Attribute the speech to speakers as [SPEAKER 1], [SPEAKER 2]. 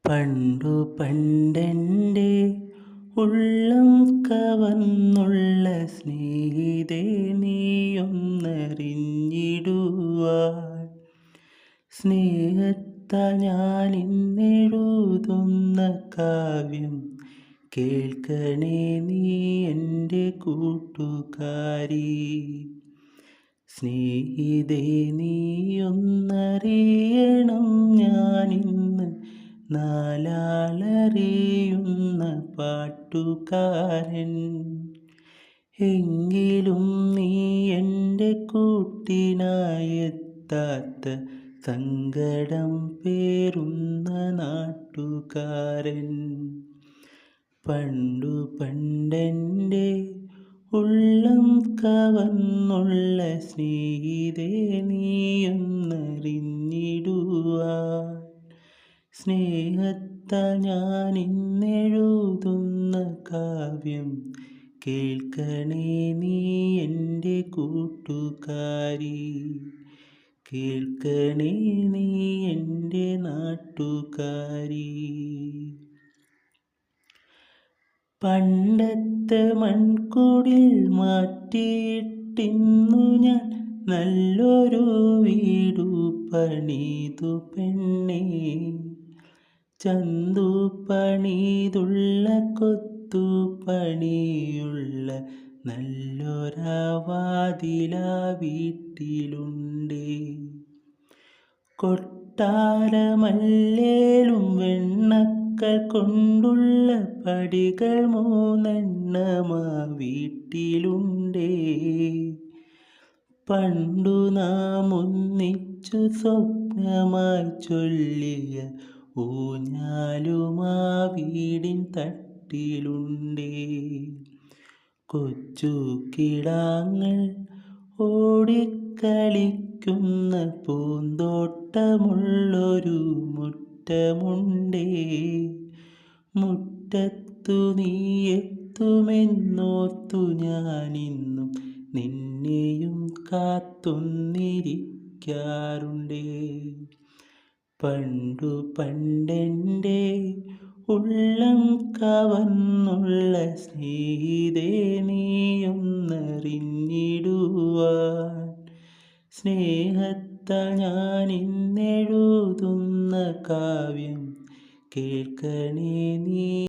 [SPEAKER 1] പണ്ടു പണ്ടെൻ്റെ ഉള്ളം കവർന്നുള്ള സ്നേഹിതേ, നീയൊന്നറിഞ്ഞിടുവാൻ സ്നേഹത്താൽ ഞാനിന്നെഴുതുന്ന കാവ്യം കേൾക്കണേ നീ എൻ്റെ കൂട്ടുകാരി. സ്നേഹിതേ, നീയൊന്നറിയണം, ഞാനിന്ന് നാലാളറിയുന്ന പാട്ടുകാരൻ. എങ്കിലും നീ എൻ്റെ കൂട്ടിനായെത്താത്ത സങ്കടം പേറുന്ന നാട്ടുകാരൻ. പണ്ടു പണ്ടെൻ്റെ ഉള്ളം കവർന്നുള്ള സ്നേഹിതേ, നീയൊന്നറിഞ്ഞിടുവാൻ സ്നേഹത്താൽ ഞാനിന്നെഴുതുന്ന കാവ്യം കേൾക്കണേ നീ എൻ്റെ കൂട്ടുകാരി. കേൾക്കണേ നീ എൻ്റെ നാട്ടുകാരി. പണ്ടത്തെ മൺകുടിൽ മാറ്റിയിട്ടിന്നു ഞാൻ നല്ലൊരു വീടു പണിതു പെണ്ണേ. ചന്തു പണിതുള്ള കൊത്തുപണിയുള്ള നല്ലൊരാ വാതിലാ വീട്ടിലുണ്ടേ. കൊട്ടാരമല്ലേലും വെണ്ണക്കൽ കൊണ്ടുള്ള പടികൾ 3 വീട്ടിലുണ്ടേ. പണ്ടു നാം ഒന്നിച്ചു സ്വപ്നമായി ചൊല്ലിയ ഊഞ്ഞാലുമാ വീടിൻ തട്ടിലുണ്ടേ. കൊച്ചു കിടാങ്ങൾ ഓടിക്കളിക്കുന്ന പൂന്തോട്ടമുള്ളൊരു മുറ്റമുണ്ടേ. മുറ്റത്തു നീ എത്തുമെന്നോർത്തു ഞാനിന്നും നിന്നെയും കാത്തൊന്നിരിക്കാറുണ്ടേ. പണ്ടു പണ്ടെൻ്റെ ഉള്ളം കവർന്നുള്ള സ്നേഹിതേ, നീയൊന്നറിഞ്ഞിടുവാൻ സ്നേഹത്താൽ ഞാനിന്നെഴുതുന്ന കാവ്യം കേൾക്കണേ നീ.